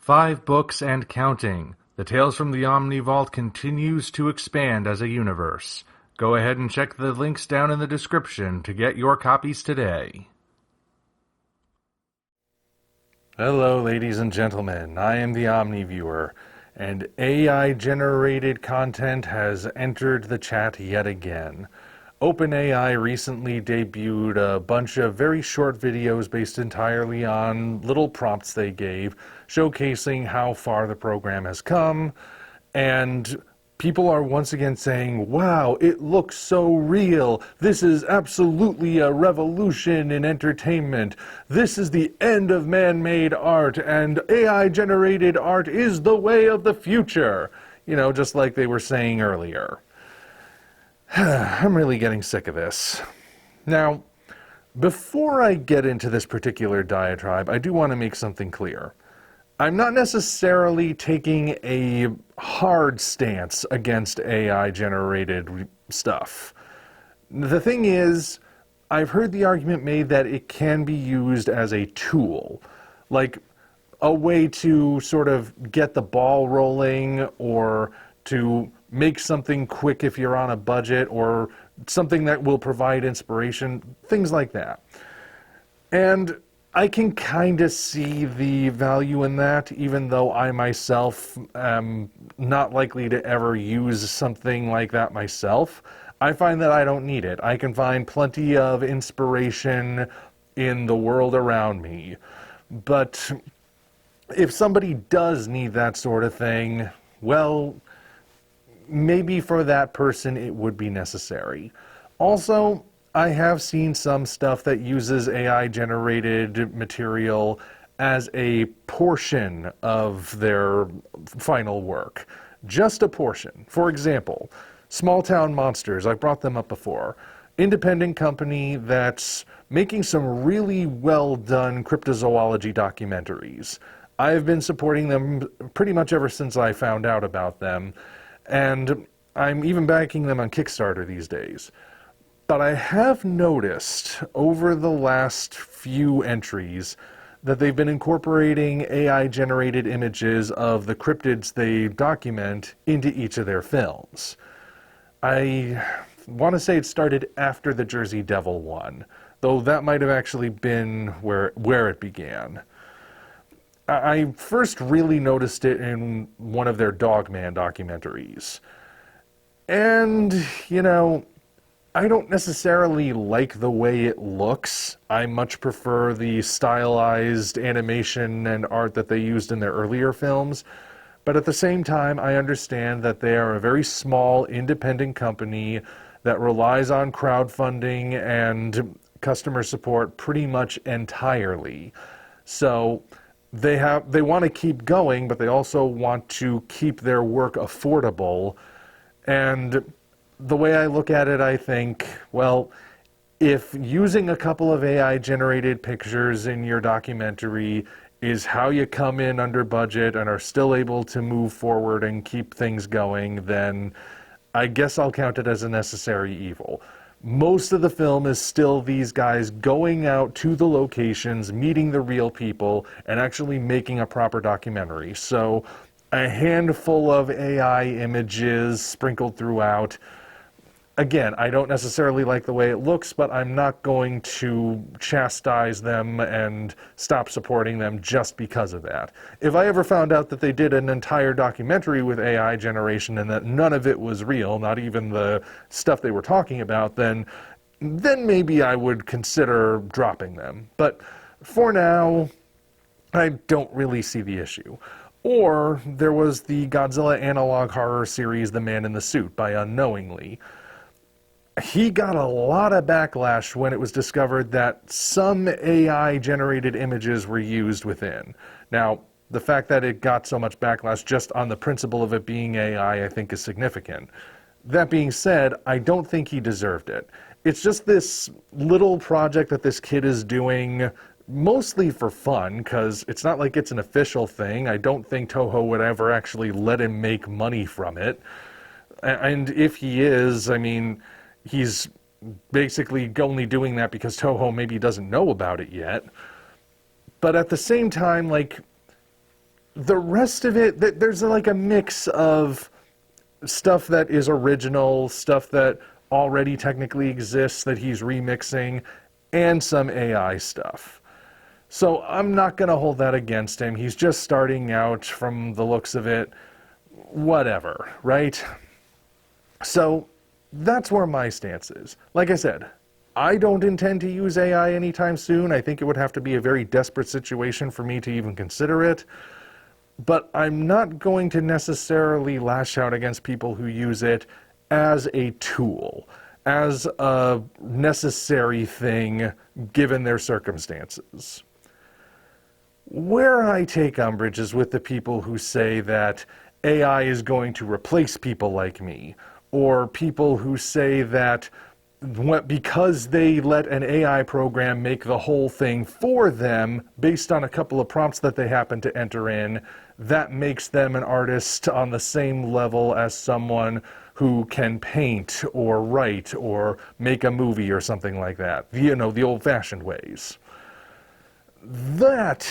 5 books and counting. The Tales from the Omni Vault continues to expand as a universe. Go ahead and check the links down in the description to get your copies today. Hello, ladies and gentlemen. I am the Omni Viewer, and AI-generated content has entered the chat yet again. OpenAI recently debuted a bunch of very short videos based entirely on little prompts they gave, showcasing how far the program has come, and people are once again saying, wow, it looks so real. This is absolutely a revolution in entertainment. This is the end of man-made art, and AI-generated art is the way of the future. You know, just like they were saying earlier. I'm really getting sick of this. Now, before I get into this particular diatribe, I do want to make something clear. I'm not necessarily taking a hard stance against AI-generated stuff. The thing is, I've heard the argument made that it can be used as a tool, like a way to sort of get the ball rolling or to make something quick if you're on a budget, or something that will provide inspiration, things like that. And I can kind of see the value in that, even though I myself am not likely to ever use something like that myself. I find that I don't need it. I can find plenty of inspiration in the world around me. But if somebody does need that sort of thing, well, maybe for that person it would be necessary. Also, I have seen some stuff that uses AI-generated material as a portion of their final work. Just a portion. For example, Small Town Monsters, I've brought them up before. Independent company that's making some really well-done cryptozoology documentaries. I've been supporting them pretty much ever since I found out about them, and I'm even backing them on Kickstarter these days. But I have noticed over the last few entries that they've been incorporating AI-generated images of the cryptids they document into each of their films. I want to say it started after the Jersey Devil one, though that might have actually been where it began. I first really noticed it in one of their Dogman documentaries. And, you know, I don't necessarily like the way it looks. I much prefer the stylized animation and art that they used in their earlier films. But at the same time, I understand that they are a very small, independent company that relies on crowdfunding and customer support pretty much entirely. So they want to keep going, but they also want to keep their work affordable. And the way I look at it, I think, well, if using a couple of AI-generated pictures in your documentary is how you come in under budget and are still able to move forward and keep things going, then I guess I'll count it as a necessary evil. Most of the film is still these guys going out to the locations, meeting the real people, and actually making a proper documentary. So a handful of AI images sprinkled throughout. Again, I don't necessarily like the way it looks, but I'm not going to chastise them and stop supporting them just because of that. If I ever found out that they did an entire documentary with AI generation and that none of it was real, not even the stuff they were talking about, then maybe I would consider dropping them. But for now, I don't really see the issue. Or there was the Godzilla analog horror series, The Man in the Suit, by Unknowingly. He got a lot of backlash when it was discovered that some AI-generated images were used within. Now, the fact that it got so much backlash just on the principle of it being AI, I think is significant. That being said, I don't think he deserved it. It's just this little project that this kid is doing, mostly for fun, because it's not like it's an official thing. I don't think Toho would ever actually let him make money from it. And if he is, I mean, he's basically only doing that because Toho maybe doesn't know about it yet. But at the same time, like, the rest of it, there's like a mix of stuff that is original, stuff that already technically exists that he's remixing, and some AI stuff. So I'm not going to hold that against him. He's just starting out from the looks of it. Whatever, right? So that's where my stance is. Like I said, I don't intend to use AI anytime soon. I think it would have to be a very desperate situation for me to even consider it. But I'm not going to necessarily lash out against people who use it as a tool, as a necessary thing given their circumstances. Where I take umbrage is with the people who say that AI is going to replace people like me, or people who say that because they let an AI program make the whole thing for them based on a couple of prompts that they happen to enter in, that makes them an artist on the same level as someone who can paint or write or make a movie or something like that. You know, the old-fashioned ways. That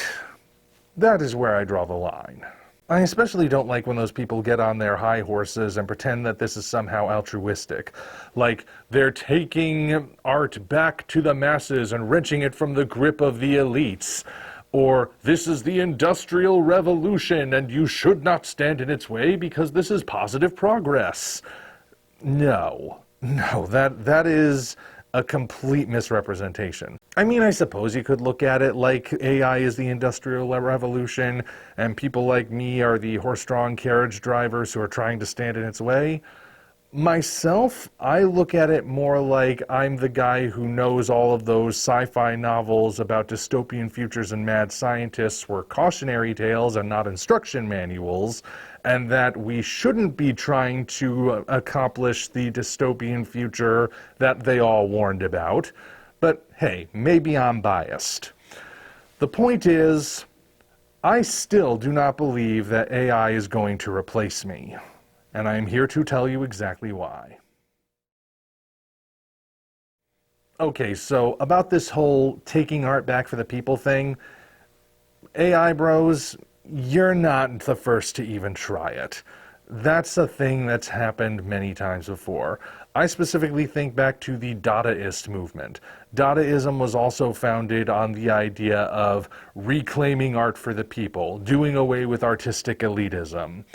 is where I draw the line. I especially don't like when those people get on their high horses and pretend that this is somehow altruistic. Like they're taking art back to the masses and wrenching it from the grip of the elites. Or this is the Industrial Revolution and you should not stand in its way because this is positive progress. No, that is a complete misrepresentation. I mean, I suppose you could look at it like AI is the Industrial Revolution and people like me are the horse-drawn carriage drivers who are trying to stand in its way. Myself, I look at it more like I'm the guy who knows all of those sci-fi novels about dystopian futures and mad scientists were cautionary tales and not instruction manuals, and that we shouldn't be trying to accomplish the dystopian future that they all warned about. But hey, maybe I'm biased. The point is, I still do not believe that AI is going to replace me. And I am here to tell you exactly why. Okay, so about this whole taking art back for the people thing, AI bros, you're not the first to even try it. That's a thing that's happened many times before. I specifically think back to the Dadaist movement. Dadaism was also founded on the idea of reclaiming art for the people, doing away with artistic elitism.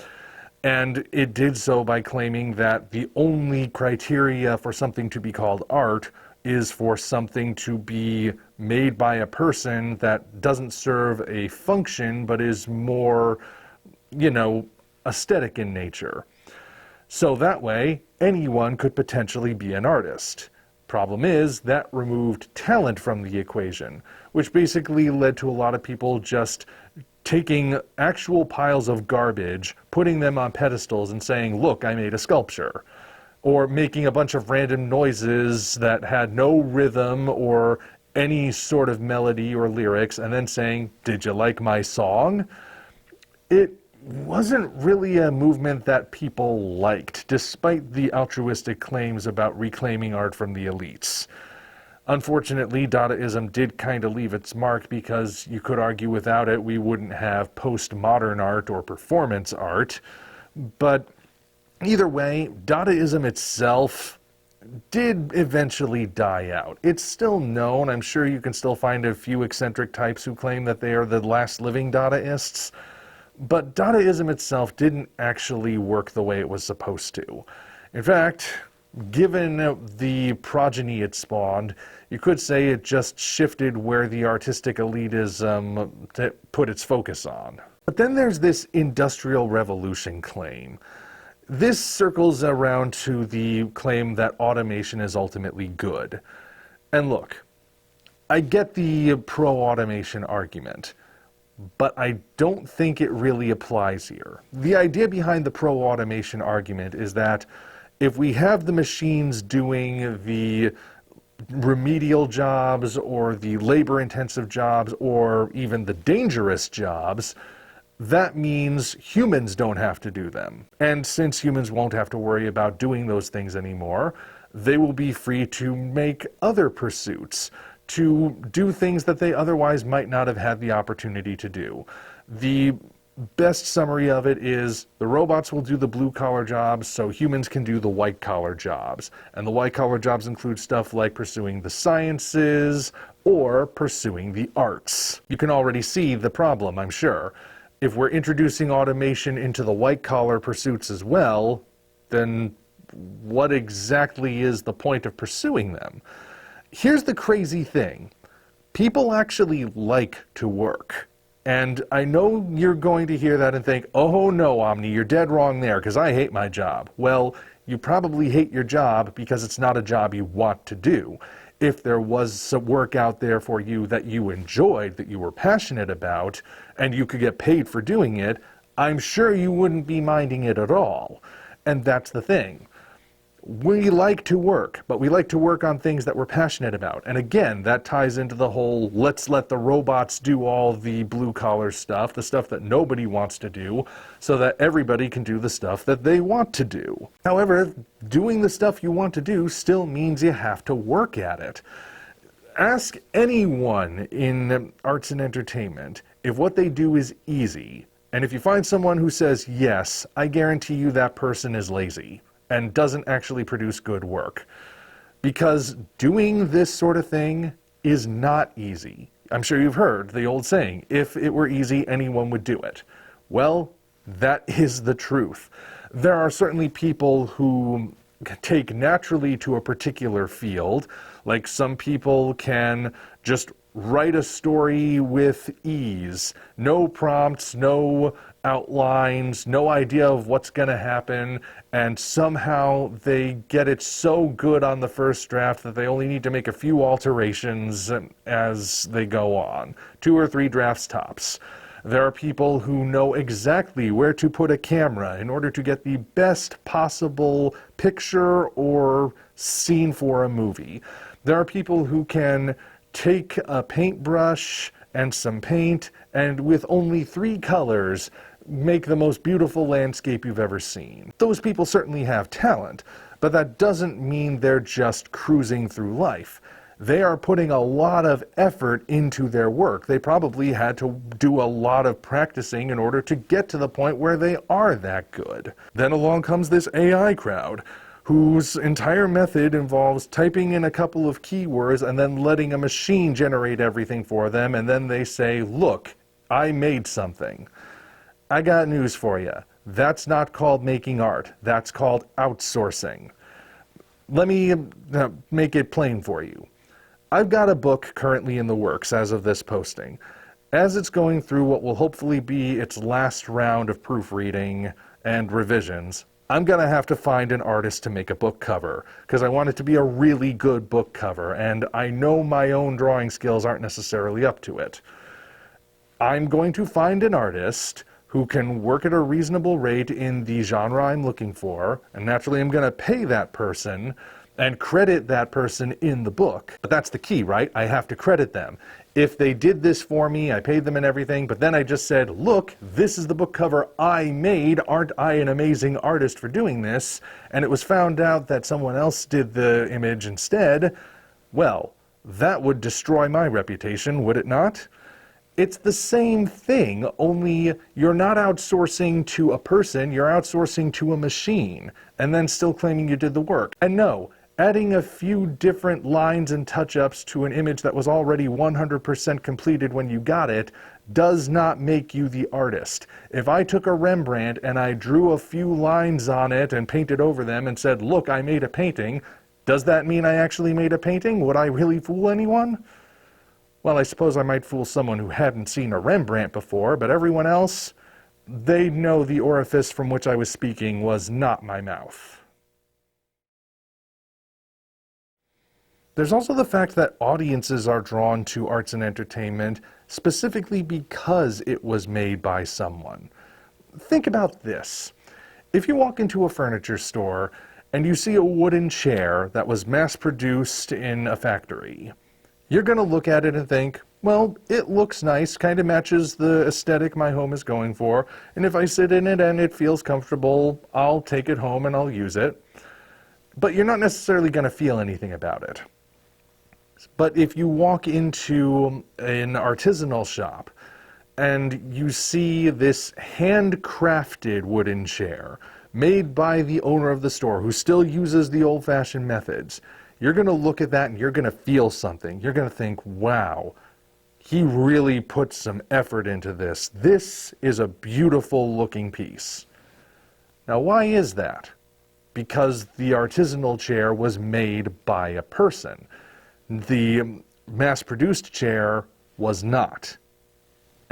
And it did so by claiming that the only criteria for something to be called art is for something to be made by a person that doesn't serve a function but is more, aesthetic in nature. So that way, anyone could potentially be an artist. Problem is, that removed talent from the equation, which basically led to a lot of people just taking actual piles of garbage, putting them on pedestals and saying, look, I made a sculpture. Or making a bunch of random noises that had no rhythm or any sort of melody or lyrics and then saying, did you like my song? It wasn't really a movement that people liked, despite the altruistic claims about reclaiming art from the elites. Unfortunately, Dadaism did kind of leave its mark because you could argue without it we wouldn't have postmodern art or performance art. But either way, Dadaism itself did eventually die out. It's still known. I'm sure you can still find a few eccentric types who claim that they are the last living Dadaists. But Dadaism itself didn't actually work the way it was supposed to. In fact, given the progeny it spawned, you could say it just shifted where the artistic elitism put its focus on. But then there's this Industrial Revolution claim. This circles around to the claim that automation is ultimately good. And look, I get the pro-automation argument, but I don't think it really applies here. The idea behind the pro-automation argument is that if we have the machines doing the remedial jobs or the labor-intensive jobs or even the dangerous jobs, that means humans don't have to do them. And since humans won't have to worry about doing those things anymore, they will be free to make other pursuits, to do things that they otherwise might not have had the opportunity to do. The best summary of it is the robots will do the blue-collar jobs so humans can do the white-collar jobs. And the white-collar jobs include stuff like pursuing the sciences or pursuing the arts. You can already see the problem, I'm sure. If we're introducing automation into the white-collar pursuits as well, then what exactly is the point of pursuing them? Here's the crazy thing. People actually like to work. And I know you're going to hear that and think, oh no, Omni, you're dead wrong there, because I hate my job. Well, you probably hate your job because it's not a job you want to do. If there was some work out there for you that you enjoyed, that you were passionate about, and you could get paid for doing it, I'm sure you wouldn't be minding it at all. And that's the thing. We like to work, but we like to work on things that we're passionate about. And again, that ties into the whole, let's let the robots do all the blue-collar stuff, the stuff that nobody wants to do, so that everybody can do the stuff that they want to do. However, doing the stuff you want to do still means you have to work at it. Ask anyone in arts and entertainment if what they do is easy. And if you find someone who says yes, I guarantee you that person is lazy and doesn't actually produce good work. Because doing this sort of thing is not easy. I'm sure you've heard the old saying, if it were easy, anyone would do it. Well, that is the truth. There are certainly people who take naturally to a particular field, like some people can just write a story with ease. No prompts, no outlines, no idea of what's going to happen, and somehow they get it so good on the first draft that they only need to make a few alterations as they go on. 2 or 3 drafts tops. There are people who know exactly where to put a camera in order to get the best possible picture or scene for a movie. There are people who can take a paintbrush and some paint, and with only 3 colors, make the most beautiful landscape you've ever seen. Those people certainly have talent, but that doesn't mean they're just cruising through life. They are putting a lot of effort into their work. They probably had to do a lot of practicing in order to get to the point where they are that good. Then along comes this AI crowd, whose entire method involves typing in a couple of keywords and then letting a machine generate everything for them, and then they say, look, I made something. I got news for you. That's not called making art. That's called outsourcing. Let me make it plain for you. I've got a book currently in the works as of this posting. As it's going through what will hopefully be its last round of proofreading and revisions, I'm going to have to find an artist to make a book cover, because I want it to be a really good book cover, and I know my own drawing skills aren't necessarily up to it. I'm going to find an artist who can work at a reasonable rate in the genre I'm looking for, and naturally I'm going to pay that person and credit that person in the book. But that's the key, right? I have to credit them. If they did this for me, I paid them and everything, but then I just said, look, this is the book cover I made, aren't I an amazing artist for doing this? And it was found out that someone else did the image instead, well, that would destroy my reputation, would it not? It's the same thing, only you're not outsourcing to a person, you're outsourcing to a machine, and then still claiming you did the work. And no, adding a few different lines and touch-ups to an image that was already 100% completed when you got it does not make you the artist. If I took a Rembrandt and I drew a few lines on it and painted over them and said, look, I made a painting, does that mean I actually made a painting? Would I really fool anyone? Well, I suppose I might fool someone who hadn't seen a Rembrandt before, but everyone else, they'd know the orifice from which I was speaking was not my mouth. There's also the fact that audiences are drawn to arts and entertainment specifically because it was made by someone. Think about this. If you walk into a furniture store and you see a wooden chair that was mass-produced in a factory, you're going to look at it and think, well, it looks nice, kind of matches the aesthetic my home is going for, and if I sit in it and it feels comfortable, I'll take it home and I'll use it. But you're not necessarily going to feel anything about it. But if you walk into an artisanal shop and you see this handcrafted wooden chair made by the owner of the store who still uses the old-fashioned methods, you're going to look at that and you're going to feel something. You're going to think, wow, he really put some effort into this. This is a beautiful looking piece. Now, why is that? Because the artisanal chair was made by a person. The mass-produced chair was not.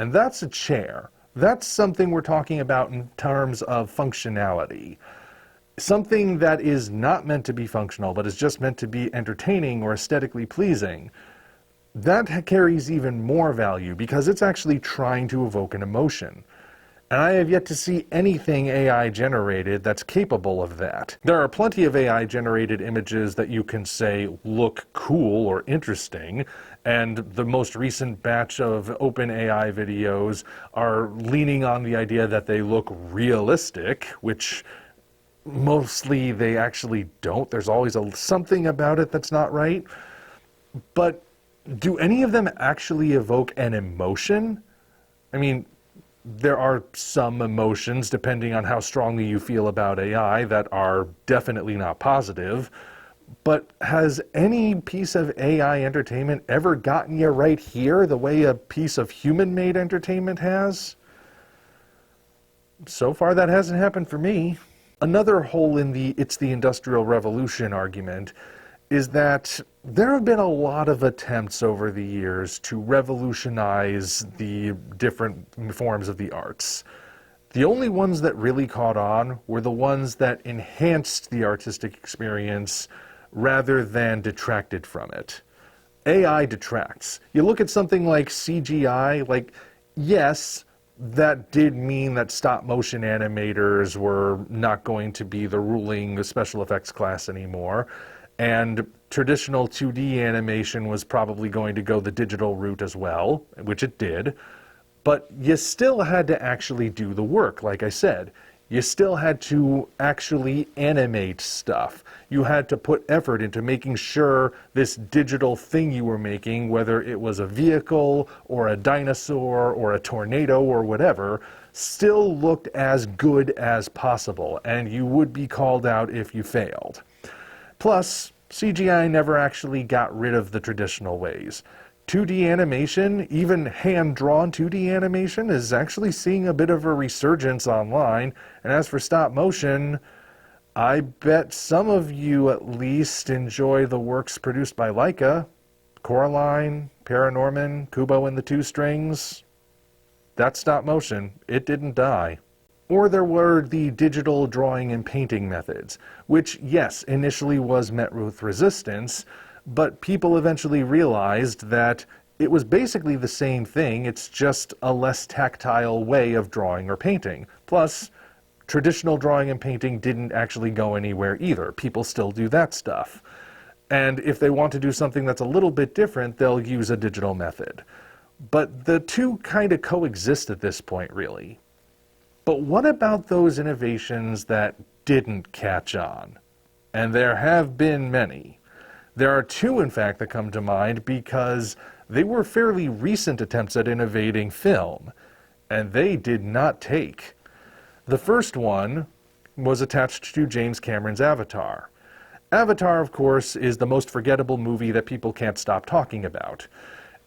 And that's a chair. That's something we're talking about in terms of functionality. Something that is not meant to be functional, but is just meant to be entertaining or aesthetically pleasing. That carries even more value because it's actually trying to evoke an emotion. And I have yet to see anything AI generated that's capable of that. There are plenty of AI generated images that you can say look cool or interesting, and the most recent batch of OpenAI videos are leaning on the idea that they look realistic, which mostly they actually don't. There's always something about it that's not right. But do any of them actually evoke an emotion? I mean, there are some emotions, depending on how strongly you feel about AI, that are definitely not positive. But has any piece of AI entertainment ever gotten you right here the way a piece of human-made entertainment has? So far, that hasn't happened for me. Another hole in the "it's the Industrial Revolution" argument is that there have been a lot of attempts over the years to revolutionize the different forms of the arts. The only ones that really caught on were the ones that enhanced the artistic experience rather than detracted from it. AI detracts. You look at something like CGI, like, yes, that did mean that stop-motion animators were not going to be the ruling special effects class anymore, and traditional 2D animation was probably going to go the digital route as well, which it did. But you still had to actually do the work, like I said. You still had to actually animate stuff. You had to put effort into making sure this digital thing you were making, whether it was a vehicle or a dinosaur or a tornado or whatever, still looked as good as possible, and you would be called out if you failed. Plus, CGI never actually got rid of the traditional ways. 2D animation, even hand-drawn 2D animation, is actually seeing a bit of a resurgence online. And as for stop motion, I bet some of you at least enjoy the works produced by Leica. Coraline, Paranorman, Kubo and the Two Strings. That's stop motion. It didn't die. Or there were the digital drawing and painting methods, which, yes, initially was met with resistance, but people eventually realized that it was basically the same thing, it's just a less tactile way of drawing or painting. Plus, traditional drawing and painting didn't actually go anywhere either. People still do that stuff. And if they want to do something that's a little bit different, they'll use a digital method. But the two kind of coexist at this point, really. But what about those innovations that didn't catch on? And there have been many. There are two, in fact, that come to mind because they were fairly recent attempts at innovating film, and they did not take. The first one was attached to James Cameron's Avatar. Avatar, of course, is the most forgettable movie that people can't stop talking about.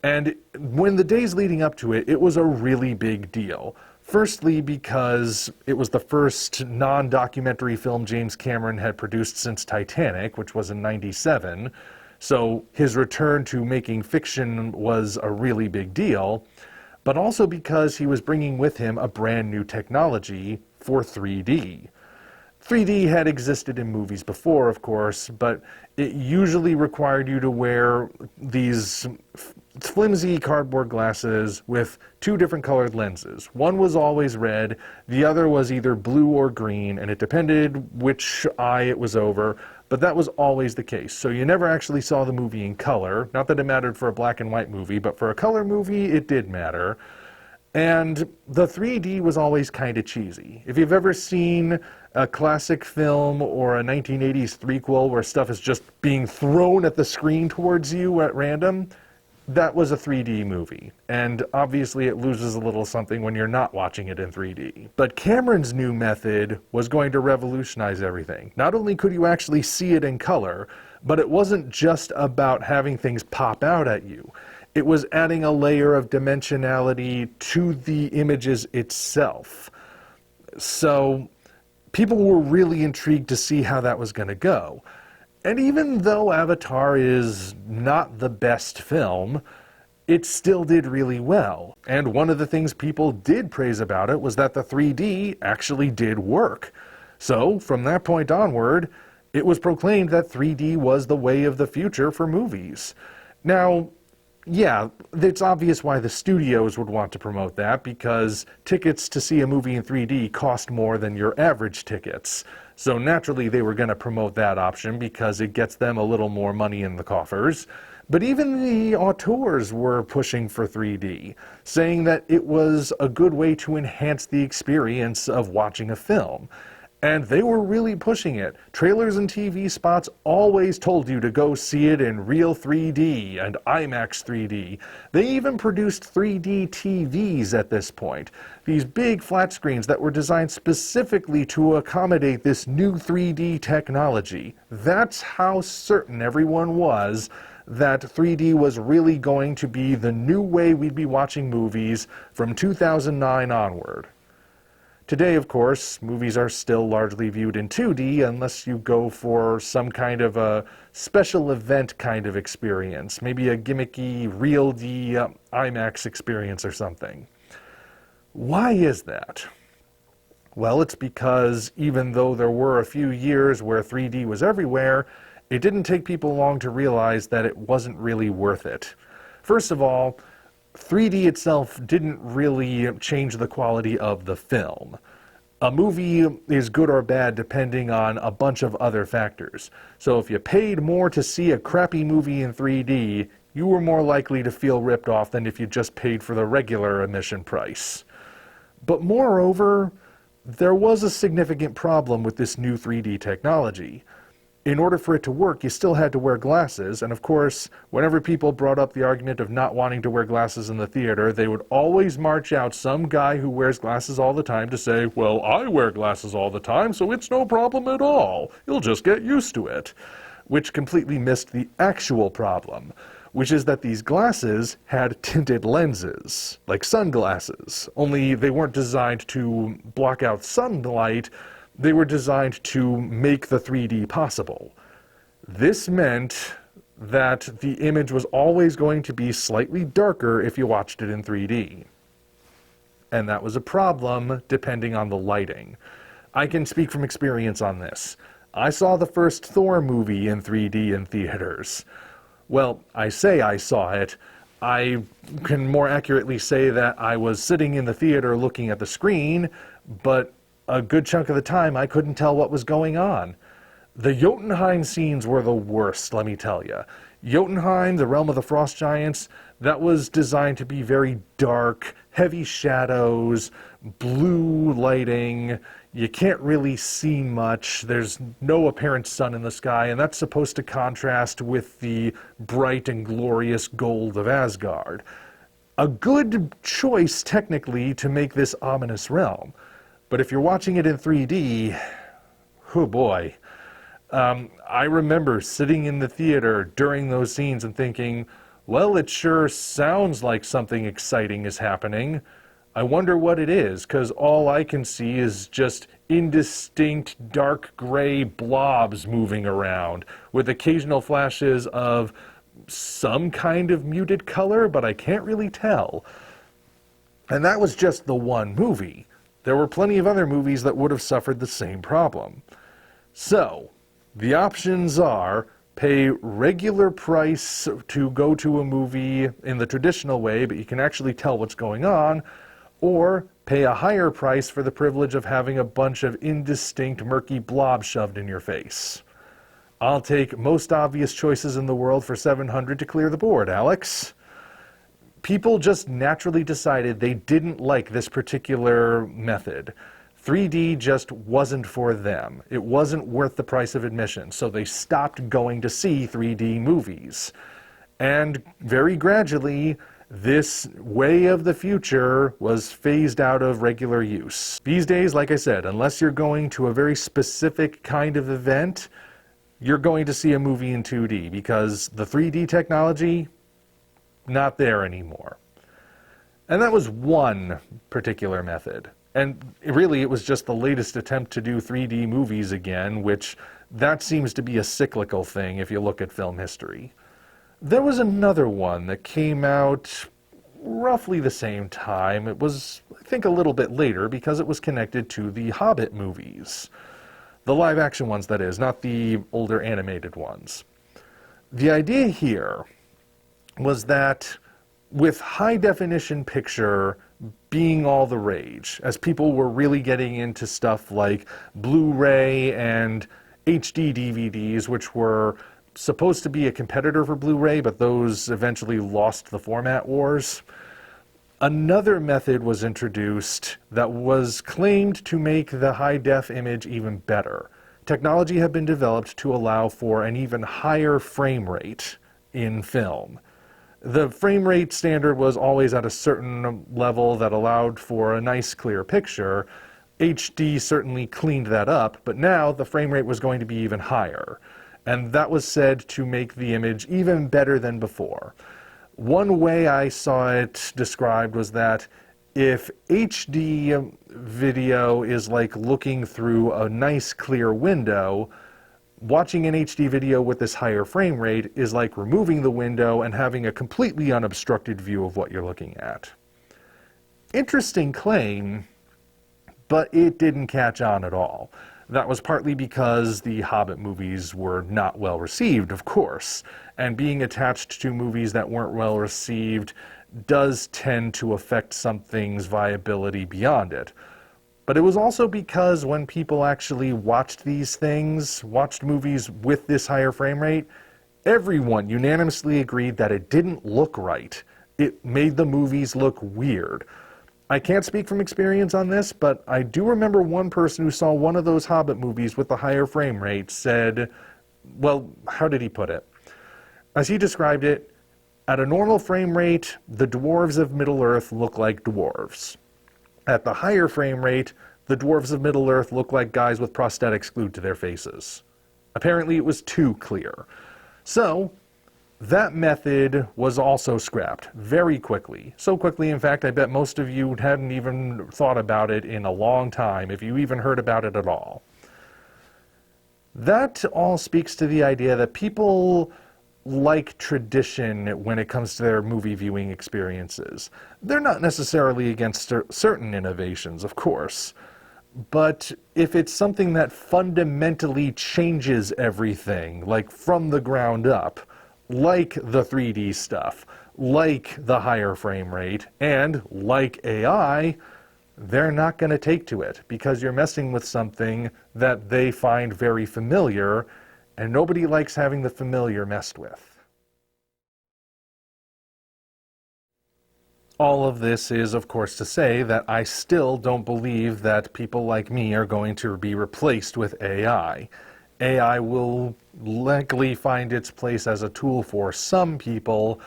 And when the days leading up to it, it was a really big deal. Firstly, because it was the first non-documentary film James Cameron had produced since Titanic, which was in '97. So his return to making fiction was a really big deal. But also because he was bringing with him a brand new technology for 3D. 3D had existed in movies before, of course, but it usually required you to wear these flimsy cardboard glasses with two different colored lenses. One was always red, the other was either blue or green, and it depended which eye it was over, but that was always the case. So you never actually saw the movie in color. Not that it mattered for a black and white movie, but for a color movie, it did matter. And the 3D was always kind of cheesy. If you've ever seen a classic film or a 1980s threequel where stuff is just being thrown at the screen towards you at random, that was a 3D movie, and obviously it loses a little something when you're not watching it in 3D. But Cameron's new method was going to revolutionize everything. Not only could you actually see it in color, but it wasn't just about having things pop out at you. It was adding a layer of dimensionality to the images itself. So people were really intrigued to see how that was going to go. And even though Avatar is not the best film, it still did really well. And one of the things people did praise about it was that the 3D actually did work. So from that point onward, it was proclaimed that 3D was the way of the future for movies. Now, yeah, it's obvious why the studios would want to promote that, because tickets to see a movie in 3D cost more than your average tickets. So naturally they were going to promote that option because it gets them a little more money in the coffers. But even the auteurs were pushing for 3D, saying that it was a good way to enhance the experience of watching a film. And they were really pushing it. Trailers and TV spots always told you to go see it in real 3D and IMAX 3D. They even produced 3D TVs at this point. These big flat screens that were designed specifically to accommodate this new 3D technology. That's how certain everyone was that 3D was really going to be the new way we'd be watching movies from 2009 onward. Today, of course, movies are still largely viewed in 2D unless you go for some kind of a special event kind of experience, maybe a gimmicky, real-D IMAX experience or something. Why is that? Well, it's because even though there were a few years where 3D was everywhere, it didn't take people long to realize that it wasn't really worth it. First of all, 3D itself didn't really change the quality of the film. A movie is good or bad depending on a bunch of other factors. So if you paid more to see a crappy movie in 3D, you were more likely to feel ripped off than if you just paid for the regular admission price. But moreover, there was a significant problem with this new 3D technology. In order for it to work, you still had to wear glasses, and of course, whenever people brought up the argument of not wanting to wear glasses in the theater, they would always march out some guy who wears glasses all the time to say, well, I wear glasses all the time, so it's no problem at all. You'll just get used to it. Which completely missed the actual problem, which is that these glasses had tinted lenses, like sunglasses, only they weren't designed to block out sunlight. They were designed to make the 3D possible. This meant that the image was always going to be slightly darker if you watched it in 3D. And that was a problem depending on the lighting. I can speak from experience on this. I saw the first Thor movie in 3D in theaters. Well, I say I saw it. I can more accurately say that I was sitting in the theater looking at the screen, but a good chunk of the time I couldn't tell what was going on. The Jotunheim scenes were the worst, let me tell you. Jotunheim, the realm of the frost giants, that was designed to be very dark, heavy shadows, blue lighting. You can't really see much. There's no apparent sun in the sky, and that's supposed to contrast with the bright and glorious gold of Asgard. A good choice, technically, to make this ominous realm. But if you're watching it in 3D, oh boy. I remember sitting in the theater during those scenes and thinking, well, it sure sounds like something exciting is happening. I wonder what it is, because all I can see is just indistinct dark gray blobs moving around, with occasional flashes of some kind of muted color, but I can't really tell. And that was just the one movie. There were plenty of other movies that would have suffered the same problem. So, the options are pay regular price to go to a movie in the traditional way, but you can actually tell what's going on, or pay a higher price for the privilege of having a bunch of indistinct murky blobs shoved in your face. I'll take most obvious choices in the world for $700 to clear the board, Alex. People just naturally decided they didn't like this particular method. 3D just wasn't for them. It wasn't worth the price of admission, so they stopped going to see 3D movies. And very gradually, this way of the future was phased out of regular use. These days, like I said, unless you're going to a very specific kind of event, you're going to see a movie in 2D, because the 3D technology, not there anymore. And that was one particular method. And really, it was just the latest attempt to do 3D movies again, which that seems to be a cyclical thing if you look at film history. There was another one that came out roughly the same time. It was, I think, a little bit later because it was connected to the Hobbit movies. The live-action ones, that is, not the older animated ones. The idea here was that with high-definition picture being all the rage, as people were really getting into stuff like Blu-ray and HD DVDs, which were supposed to be a competitor for Blu-ray, but those eventually lost the format wars. Another method was introduced that was claimed to make the high-def image even better. Technology had been developed to allow for an even higher frame rate in film. The frame rate standard was always at a certain level that allowed for a nice clear picture. HD certainly cleaned that up, but now the frame rate was going to be even higher. And that was said to make the image even better than before. One way I saw it described was that if HD video is like looking through a nice clear window, watching an HD video with this higher frame rate is like removing the window and having a completely unobstructed view of what you're looking at. Interesting claim, but it didn't catch on at all. That was partly because the Hobbit movies were not well received, of course, and being attached to movies that weren't well received does tend to affect something's viability beyond it. But it was also because when people actually watched these things, watched movies with this higher frame rate, everyone unanimously agreed that it didn't look right. It made the movies look weird. I can't speak from experience on this, but I do remember one person who saw one of those Hobbit movies with the higher frame rate said, well, how did he put it? As he described it, at a normal frame rate, the dwarves of Middle-earth look like dwarves. At the higher frame rate, the dwarves of Middle-earth look like guys with prosthetics glued to their faces. Apparently it was too clear. So, that method was also scrapped very quickly. So quickly, in fact, I bet most of you hadn't even thought about it in a long time, if you even heard about it at all. That all speaks to the idea that people like tradition when it comes to their movie viewing experiences. They're not necessarily against certain innovations, of course, but if it's something that fundamentally changes everything, like from the ground up, like the 3D stuff, like the higher frame rate, and like AI, they're not going to take to it because you're messing with something that they find very familiar, and nobody likes having the familiar messed with. All of this is, of course, to say that I still don't believe that people like me are going to be replaced with AI. AI will likely find its place as a tool for some people,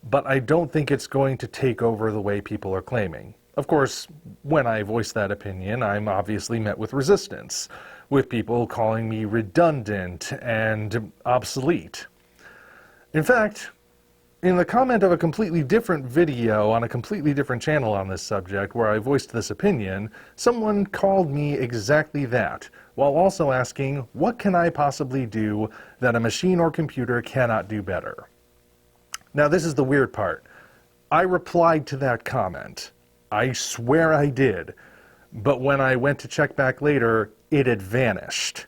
but I don't think it's going to take over the way people are claiming. Of course, when I voice that opinion, I'm obviously met with resistance, with people calling me redundant and obsolete. In fact, in the comment of a completely different video on a completely different channel on this subject where I voiced this opinion, someone called me exactly that, while also asking, what can I possibly do that a machine or computer cannot do better? Now, this is the weird part. I replied to that comment. I swear I did. But when I went to check back later, it had vanished.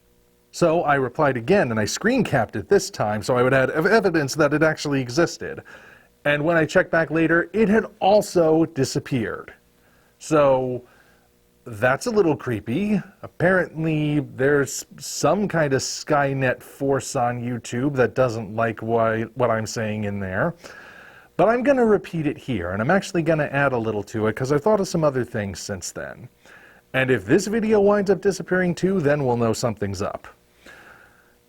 So I replied again, and I screen capped it this time so I would have evidence that it actually existed. And when I checked back later, it had also disappeared. So that's a little creepy. Apparently there's some kind of Skynet force on YouTube that doesn't like what I'm saying in there. But I'm going to repeat it here, and I'm actually going to add a little to it because I've thought of some other things since then. And if this video winds up disappearing too, then we'll know something's up.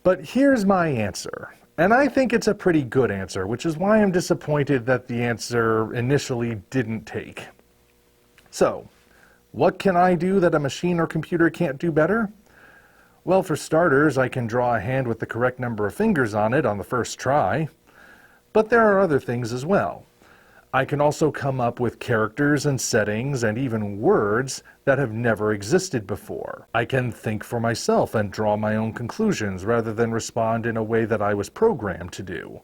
But here's my answer, And I think it's a pretty good answer, which is why I'm disappointed that the answer initially didn't take. So, what can I do that a machine or computer can't do better? Well, for starters, I can draw a hand with the correct number of fingers on it on the first try. But there are other things as well. I can also come up with characters and settings and even words that have never existed before. I can think for myself and draw my own conclusions rather than respond in a way that I was programmed to do.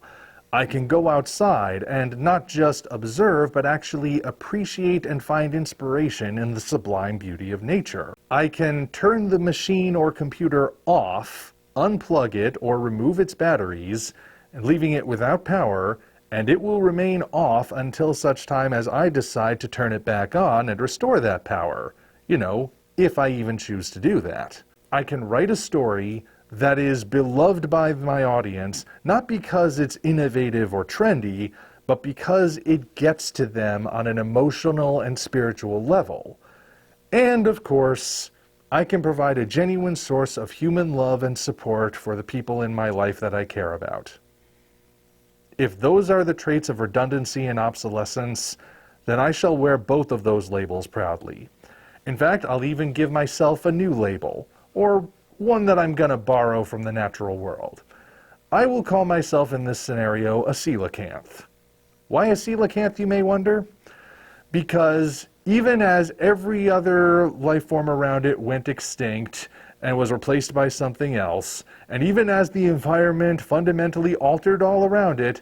I can go outside and not just observe, but actually appreciate and find inspiration in the sublime beauty of nature. I can turn the machine or computer off, unplug it, or remove its batteries, and leaving it without power, and it will remain off until such time as I decide to turn it back on and restore that power. You know, if I even choose to do that. I can write a story that is beloved by my audience, not because it's innovative or trendy, but because it gets to them on an emotional and spiritual level. And of course, I can provide a genuine source of human love and support for the people in my life that I care about. If those are the traits of redundancy and obsolescence, then I shall wear both of those labels proudly. In fact, I'll even give myself a new label, or one that I'm gonna borrow from the natural world. I will call myself in this scenario a coelacanth. Why a coelacanth, you may wonder? Because even as every other life form around it went extinct and was replaced by something else, and even as the environment fundamentally altered all around it,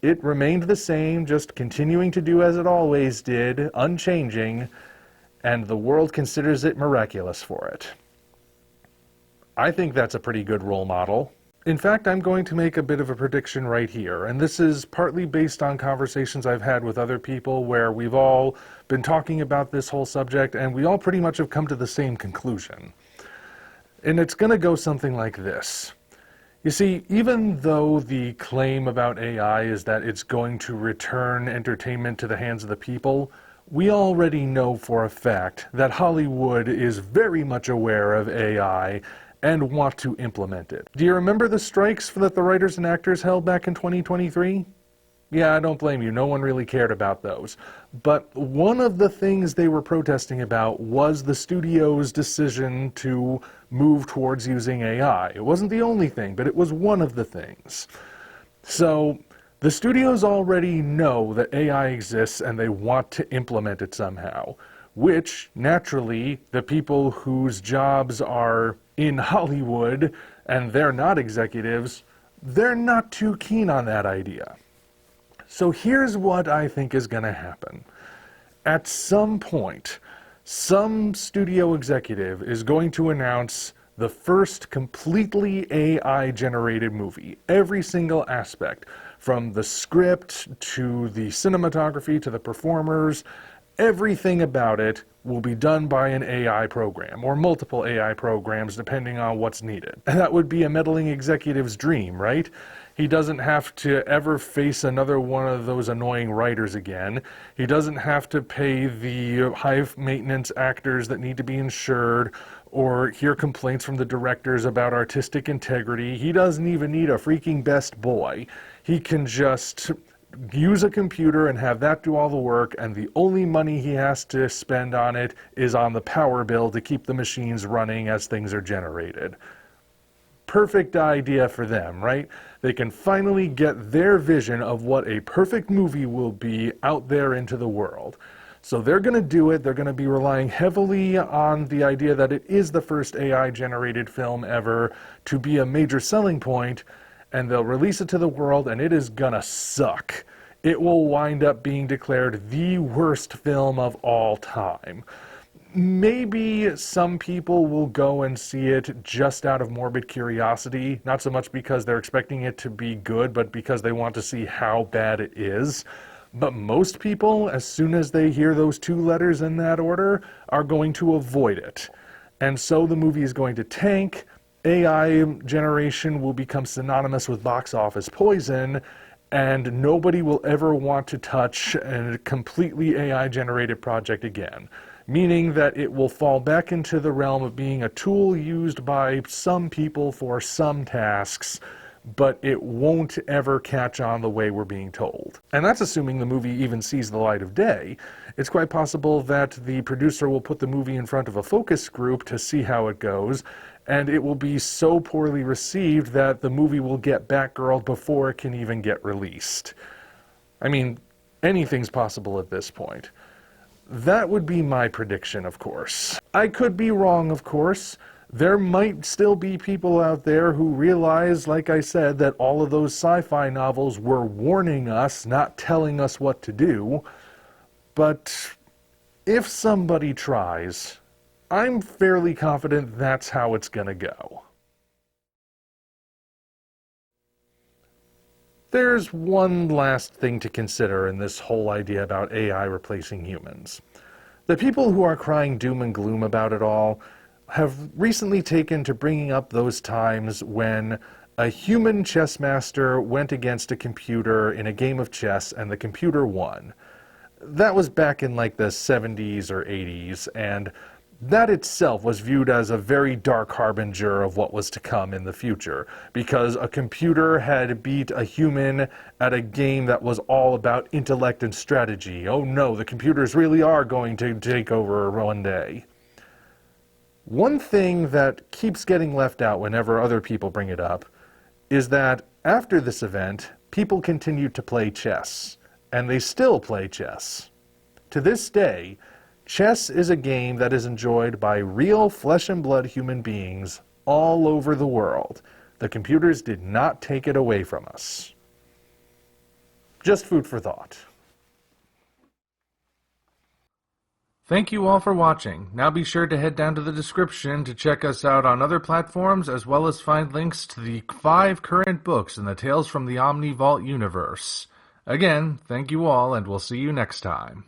it remained the same, just continuing to do as it always did, unchanging, and the world considers it miraculous for it. I think that's a pretty good role model. In fact, I'm going to make a bit of a prediction right here, and this is partly based on conversations I've had with other people where we've all been talking about this whole subject, and we all pretty much have come to the same conclusion. And it's going to go something like this. You see, even though the claim about AI is that it's going to return entertainment to the hands of the people, we already know for a fact that Hollywood is very much aware of AI and want to implement it. Do you remember the strikes that the writers and actors held back in 2023? Yeah, I don't blame you. No one really cared about those. But one of the things they were protesting about was the studio's decision to move towards using AI. It wasn't the only thing, but it was one of the things. So the studios already know that AI exists and they want to implement it somehow, which naturally the people whose jobs are in Hollywood and they're not executives, they're not too keen on that idea. So here's what I think is going to happen. At some point, some studio executive is going to announce the first completely AI-generated movie. Every single aspect, from the script to the cinematography to the performers, everything about it will be done by an AI program, or multiple AI programs depending on what's needed. And that would be a meddling executive's dream, right? He doesn't have to ever face another one of those annoying writers again. He doesn't have to pay the high-maintenance actors that need to be insured, or hear complaints from the directors about artistic integrity. He doesn't even need a freaking best boy. He can just use a computer and have that do all the work, and the only money he has to spend on it is on the power bill to keep the machines running as things are generated. Perfect idea for them, right? They can finally get their vision of what a perfect movie will be out there into the world. So they're going to do it. They're going to be relying heavily on the idea that it is the first AI-generated film ever to be a major selling point, and they'll release it to the world, and it is gonna suck. It will wind up being declared the worst film of all time. Maybe some people will go and see it just out of morbid curiosity, not so much because they're expecting it to be good, but because they want to see how bad it is. But most people, as soon as they hear those two letters in that order, are going to avoid it. And so the movie is going to tank. AI generation will become synonymous with box office poison, and nobody will ever want to touch a completely AI-generated project again, meaning that it will fall back into the realm of being a tool used by some people for some tasks, but it won't ever catch on the way we're being told. And that's assuming the movie even sees the light of day. It's quite possible that the producer will put the movie in front of a focus group to see how it goes, and it will be so poorly received that the movie will get Batgirled before it can even get released. I mean, anything's possible at this point. That would be my prediction, of course. I could be wrong, of course. There might still be people out there who realize, like I said, that all of those sci-fi novels were warning us, not telling us what to do. But if somebody tries, I'm fairly confident that's how it's gonna go. There's one last thing to consider in this whole idea about AI replacing humans. The people who are crying doom and gloom about it all have recently taken to bringing up those times when a human chess master went against a computer in a game of chess and the computer won. That was back in like the 70s or 80s, and that itself was viewed as a very dark harbinger of what was to come in the future, because a computer had beat a human at a game that was all about intellect and strategy. Oh no, the computers really are going to take over one day. One thing that keeps getting left out whenever other people bring it up is that after this event, people continued to play chess, and they still play chess. To this day, chess is a game that is enjoyed by real flesh and blood human beings all over the world. The computers did not take it away from us. Just food for thought. Thank you all for watching. Now be sure to head down to the description to check us out on other platforms, as well as find links to the 5 current books in the Tales from the Omni Vault universe. Again, thank you all, and we'll see you next time.